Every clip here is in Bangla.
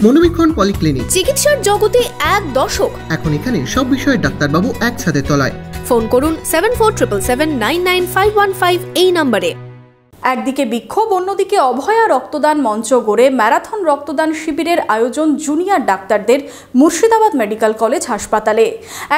মনোবীক্ষণ পলিক্লিনিক, চিকিৎসার জগতে এক দশক। এখন এখানে সব বিষয়ে ডাক্তারবাবু একসাথে তলায়। ফোন করুন 7477999515 এই নম্বরে। একদিকে বিক্ষোভ, অন্যদিকে অভয়া রক্তদান মঞ্চ গড়ে ম্যারাথন রক্তদান শিবিরের আয়োজন জুনিয়র ডাক্তারদের মুর্শিদাবাদ মেডিকেল কলেজ হাসপাতালে।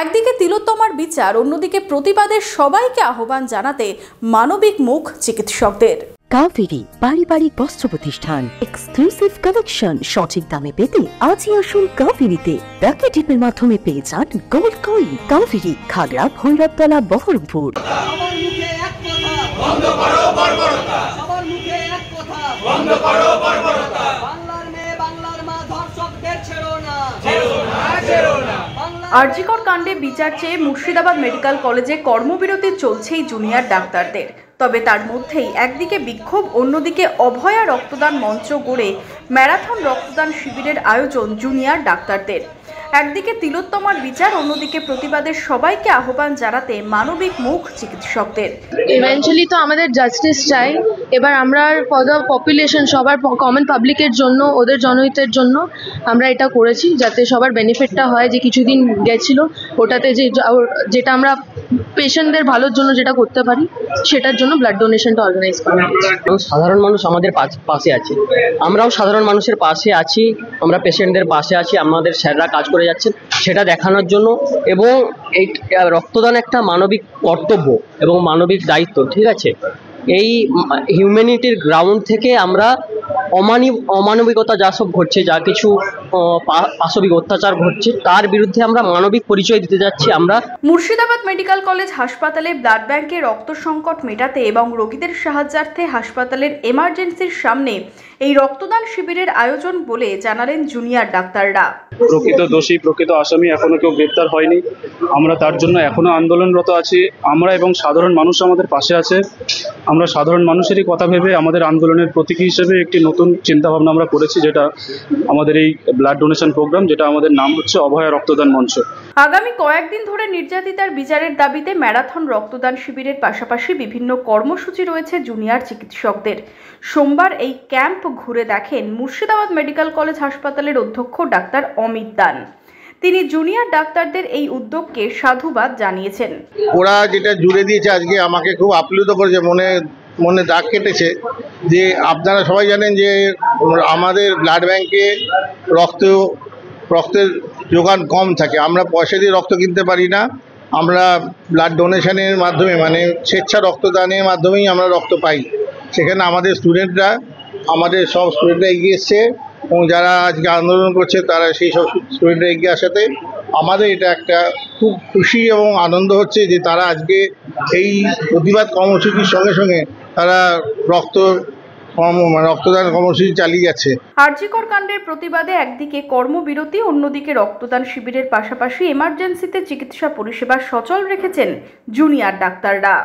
একদিকে তিলোত্তমার বিচার, অন্যদিকে প্রতিবাদের সবাইকে আহ্বান জানাতে মানবিক মুখ চিকিৎসকদের। কাভেরি পারিবারিক বস্ত্র প্রতিষ্ঠান, এক্সক্লুসিভ কালেকশন সঠিক দামে পেতে আজই আসুন কাভেরিতে। ডাকে টিপের মাধ্যমে পেয়ে যান গোল্ড কয়েন। কাভেরি, খাগড়া, ভৈরবতলা, বহরমপুর। আরজিকর কাণ্ডে বিচার চেয়ে মুর্শিদাবাদ মেডিকেল কলেজে কর্মবিরতি চলছেই জুনিয়র ডাক্তারদের। তবে তার মধ্যেই একদিকে বিক্ষোভ, অন্যদিকে অভয়া রক্তদান মঞ্চ গড়ে ম্যারাথন রক্তদান শিবিরের আয়োজন জুনিয়র ডাক্তারদের। একদিকে তিলোত্তমার বিচার, অন্যদিকে প্রতিবাদের সবাইকে আহ্বান জানাতে মানবিক মুখ চিকিৎসকদের। ইভেন্চুয়ালি তো আমাদের জাস্টিস চাই। এবার আমরা ফর দ্য পপুলেশন, সবার কমন পাবলিকের জন্য, ওদের জনহিতের জন্য আমরা এটা করেছি, যাতে সবার বেনিফিটটা হয়। যে কিছুদিন গেছিল ওটাতে যেটা আমরা পেশেন্টদের ভালোর জন্য যেটা করতে পারি, সেটার জন্য ব্লাড ডোনেশনটা অর্গানাইজ করা হয়েছে। সাধারণ মানুষ আমাদের পাশে আছে, আমরাও সাধারণ মানুষের পাশে আছি, আমরা পেশেন্টদের পাশে আছি। আমাদের স্যাররা কাজ করে যাচ্ছেন সেটা দেখানোর জন্য, এবং এই রক্তদান একটা মানবিক কর্তব্য এবং মানবিক দায়িত্ব, ঠিক আছে। এই হিউম্যানিটির গ্রাউন্ড থেকে আমরা অমানবিকতা যা সব ঘটছে, যা কিছু পাশবিক অত্যাচার ঘটছে, তার বিরুদ্ধে আমরা মানবিক পরিচয় দিতে যাচ্ছি। আমরা মুর্শিদাবাদ মেডিকেল কলেজ হাসপাতালে ব্লাড ব্যাংকে রক্ত সংকট মেটাতে এবং রোগীদের সাহায্যার্থে হাসপাতালের এমার্জেন্সির সামনে এই রক্তদান শিবিরের আয়োজন বলে জানালেন জুনিয়র ডাক্তাররা। প্রকৃত দোষী, প্রকৃত আসামি এখনো কেউ গ্রেপ্তার হয়নি। আমরা তার জন্য এখনো আন্দোলনরত আছি। আমরা এবং সাধারণ মানুষ আমাদের পাশে আছে। আমরা সাধারণ মানুষেরই কথা ভেবে আমাদের আন্দোলনের প্রতীকী হিসেবে একটি নতুন চিন্তাভাবনা আমরা করেছি, যেটা আমাদের এই ব্লাড ডোনেশন প্রোগ্রাম, যেটা আমাদের নাম হচ্ছে অভয়া রক্তদান মঞ্চ। আগামী কয়েকদিন ধরে নির্যাতিতার বিচারের দাবিতে ম্যারাথন রক্তদান শিবিরের পাশাপাশি বিভিন্ন কর্মসূচি রয়েছে জুনিয়র চিকিৎসকদের। সোমবার এই ক্যাম্প ঘুরে দেখেন মুর্শিদাবাদ মেডিকেল কলেজ হাসপাতালের অধ্যক্ষ ডাক্তার অমিত দান। তিনি জুনিয়র ডাক্তারদের এই উদ্যোগকে সাধুবাদ জানিয়েছেন। ওরা যেটা জুড়ে দিয়েছে আজকে আমাকে খুব আপ্লুত করেছে, মনে দাগ কেটেছে। যে আপনারা সবাই জানেন যে আমাদের ব্লাড ব্যাংকে রক্তের যোগান কম থাকে। আমরা পয়সা দিয়ে রক্ত কিনতে পারি না। আমরা ব্লাড ডোনেশনের মাধ্যমে, মানে স্বেচ্ছা রক্তদানের মাধ্যমেই আমরা রক্ত পাই। সেখানে আমাদের সব স্টুডেন্টরা এগিয়ে এসছে, এবং যারা আজকে আন্দোলন করছে তারা সেই সব স্টুডেন্টরা এগিয়ে আসাতে আমাদের এটা একটা খুব খুশি এবং আনন্দ হচ্ছে যে তারা আজকে এই প্রতিবাদ কর্মসূচির সঙ্গে সঙ্গে তারা রক্তদান কর্মসূচি চালিয়ে যাচ্ছে। আরজিকর কাণ্ডের প্রতিবাদে একদিকে কর্মবিরতি, অন্যদিকে রক্তদান শিবিরের পাশাপাশি এমার্জেন্সিতে চিকিৎসা পরিষেবা সচল রেখেছেন জুনিয়র ডাক্তাররা।